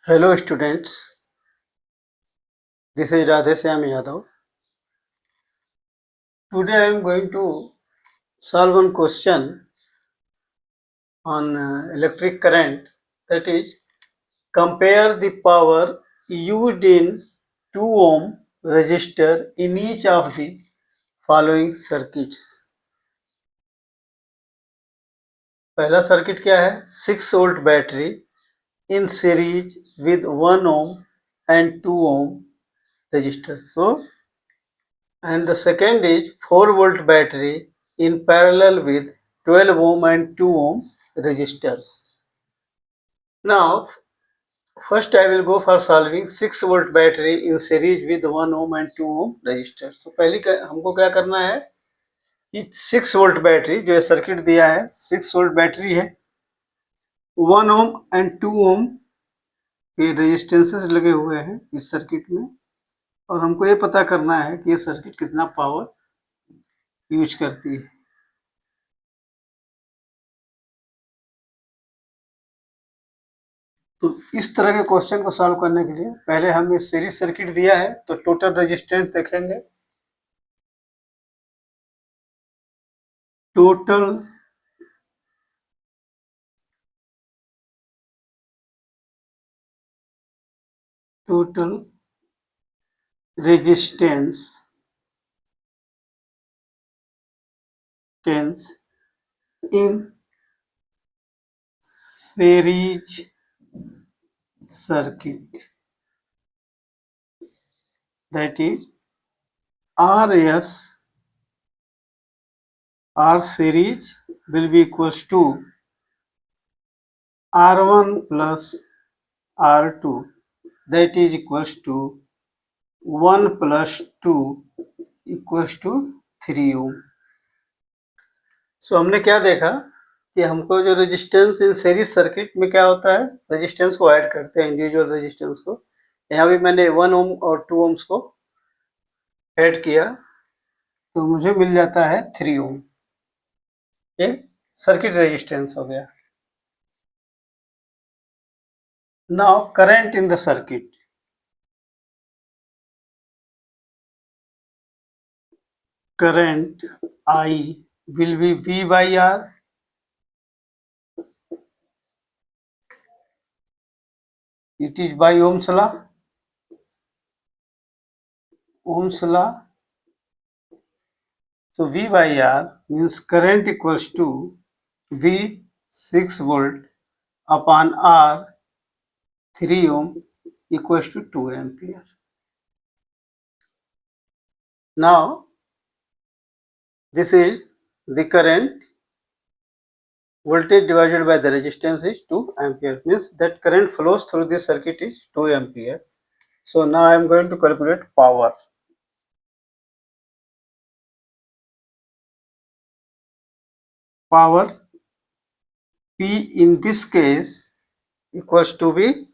Hello students, this is Radheshyam Yadav. Today I am going to solve one question on electric current, that is, compare the power used in 2 ohm resistor in each of the following circuits. पहला circuit क्या है? 6 volt battery in series with 1 ohm and 2 ohm resistors. And the second is 4 volt battery in parallel with 12 ohm and 2 ohm resistors. Now first I will go for solving 6 volt battery in series with 1 ohm and 2 ohm resistors. तो पहले हमको क्या करना है कि 6 volt battery जो circuit दिया है 6 volt बैटरी है, 1 ohm and 2 ohm के रेजिस्टेंसेस लगे हुए हैं इस सर्किट में, और हमको ये पता करना है कि ये सर्किट कितना पावर यूज करती है। तो इस तरह के क्वेश्चन को सॉल्व करने के लिए पहले हमें सीरीज सर्किट दिया है तो टोटल रेजिस्टेंस देखेंगे। Total resistance in series circuit, that is RS R series will be equals to R1 plus R2, that is equals to 1 plus 2 equals to 3 ohm. सो हमने क्या देखा कि हमको जो रेजिस्टेंस इन सीरीज सर्किट में क्या होता है, रेजिस्टेंस को ऐड करते हैं इंडिविजुअल रेजिस्टेंस को। यहाँ भी मैंने 1 ओम और 2 ओम्स को ऐड किया तो मुझे मिल जाता है 3 ओम। ये सर्किट रेजिस्टेंस हो गया। Now current in the circuit, current I will be V by R, it is by Ohm's law. Ohm's law. So V by R means current equals to V 6 volt upon R 3 ohm equals to 2 ampere. Now this is the current, voltage divided by the resistance is 2 ampere, means that current flows through this circuit is 2 ampere. So now I am going to calculate power. Power P in this case equals to be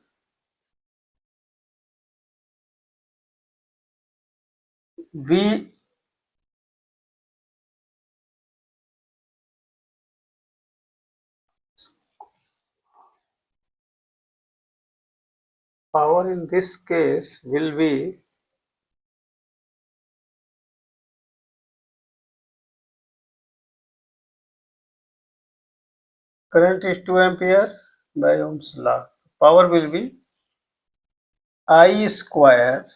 V power in this case will be current is 2 ampere by Ohm's law. Power will be I square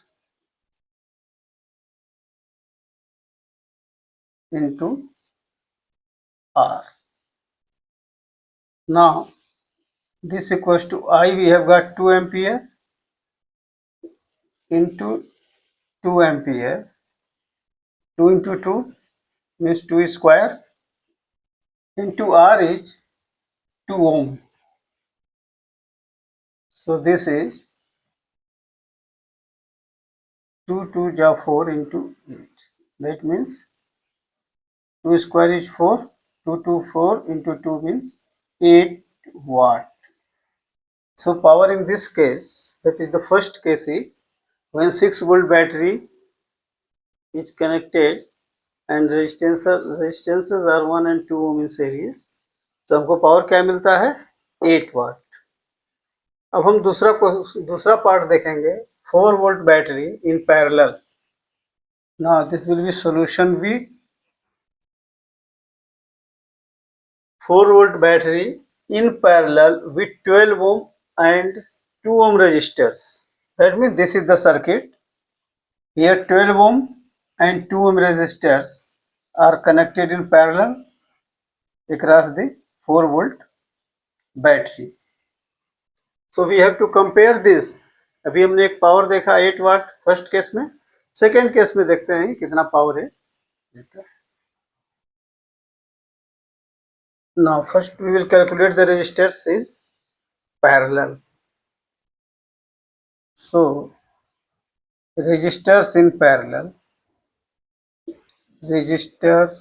into R. Now this equals to I, we have got 2 ampere into 2 ampere, 2 into 2 means 2 square, into R is 2 ohm. So this is 2 2 ja 4 into 8. That means 2 square is 4, 2 2 4 into 2 means 8 watt. So power in this case, that is the first case, is when 6 volt battery is connected and resistances are 1 and 2 ohm in series, तो हमको power क्या मिलता है? 8 वाट। अब हम दूसरा part देखेंगे, 4 volt battery in parallel. Now this will be solution V. 4 volt battery in parallel with 12 ohm and 2 ohm resistors. That means this is the circuit. Here 12 ohm and 2 ohm resistors are connected in parallel across the 4 volt battery. So we have to compare this. अभी हमने एक power देखा 8 वाट first case में. Second case में देखते हैं कितना power है. Now first we will calculate the resistors in parallel. So resistors in parallel. Resistors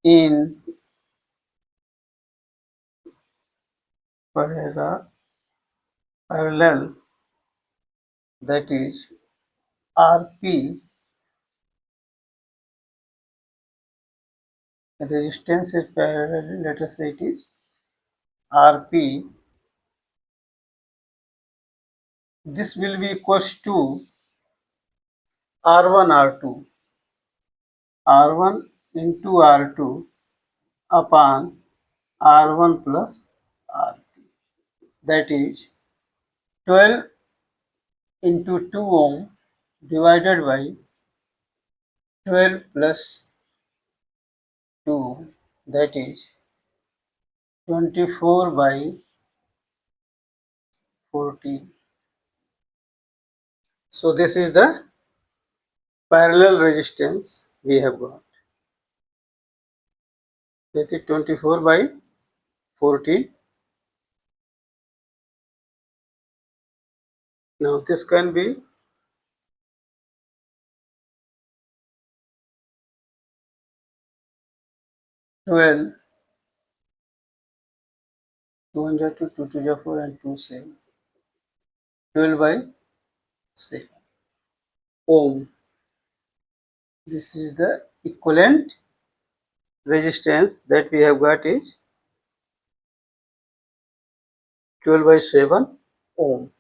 in parallel, that is Rp. Resistance is parallel, let us say it is Rp. This will be equals to R1 R2, R1 into R2 upon R1 plus Rp, that is 12 into 2 ohm divided by 12 plus 2, that is 24 by 40. So this is the parallel resistance we have got. That is 24 by 40. Now this can be 12, 2 1 ja 2, 2 2 ja 4 and 2 7. 12 by 7 ohm. This is the equivalent resistance that we have got is 12 by 7 ohm.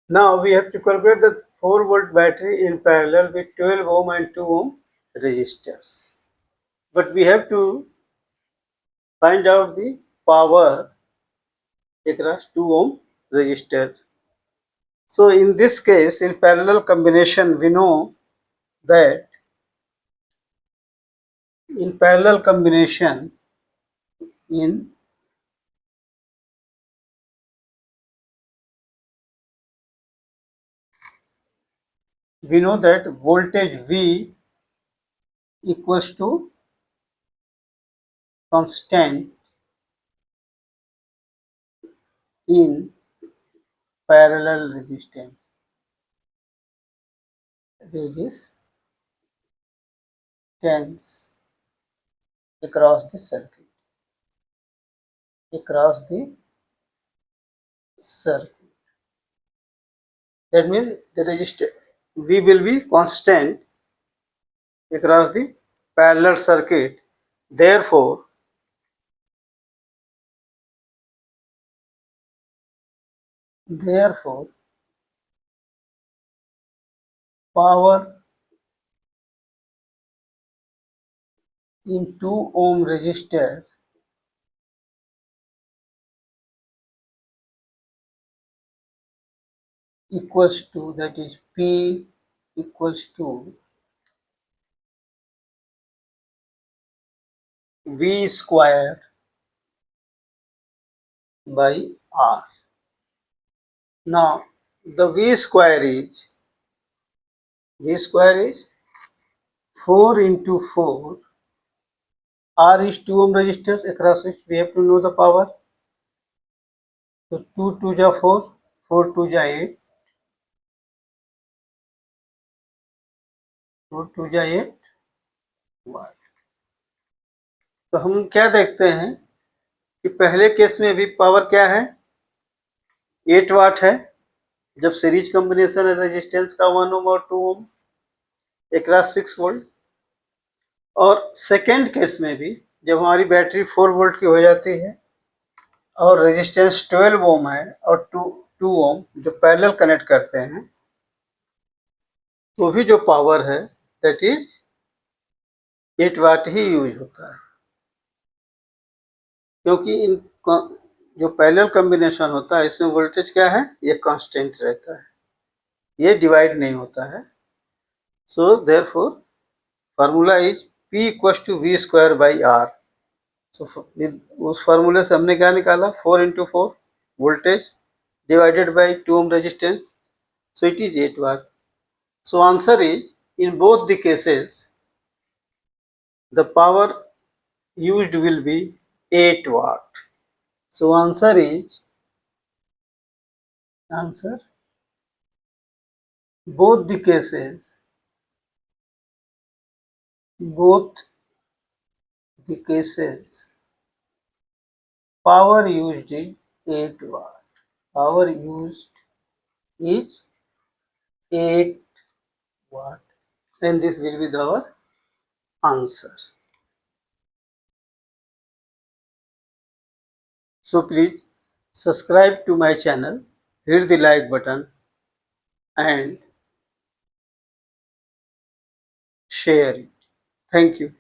Now we have to calculate the 4 volt battery in parallel with 12 ohm and 2 ohm resistors. But we have to find out the power across 2 ohm resistor. So in this case, in parallel combination, we know that in parallel combination, in we know that voltage V equals to constant in parallel resistance across the circuit. That means the resistance V will be constant across the parallel circuit. Therefore, power in 2 ohm resistor equals to, that is P equals to V square by R. Now the V square is 4 into 4. R is 2 ohm resistor across which we have to know the power. So 2 2 ja 4, 4 2 ja 8, 4 2 ja 8 वाट. तो हम क्या देखते हैं कि पहले case में भी power क्या है, 8 वाट है जब सीरीज कॉम्बिनेशन है रेजिस्टेंस का 1 ओम और 2 ओम across 6 वोल्ट. और सेकेंड केस में भी जब हमारी बैटरी 4 वोल्ट की हो जाती है और रेजिस्टेंस 12 ओम है और 2 ओम जो पैरेलल कनेक्ट करते हैं, तो भी जो पावर है दैट इज 8 वाट ही यूज होता है, क्योंकि इन जो पैरेलल कॉम्बिनेशन होता है इसमें वोल्टेज क्या है, ये कांस्टेंट रहता है, ये डिवाइड नहीं होता है। So therefore formula is P equals to V square by R। So उस फार्मूले से हमने क्या निकाला, 4 into 4 voltage divided by 2 ohm resistance, so it is 8 watt. So answer is, in both the cases the power used will be 8 watt. So answer both the cases, power used is 8 watt. Power used is 8 watt, and this will be our answer. So please subscribe to my channel, hit the like button and share it. Thank you.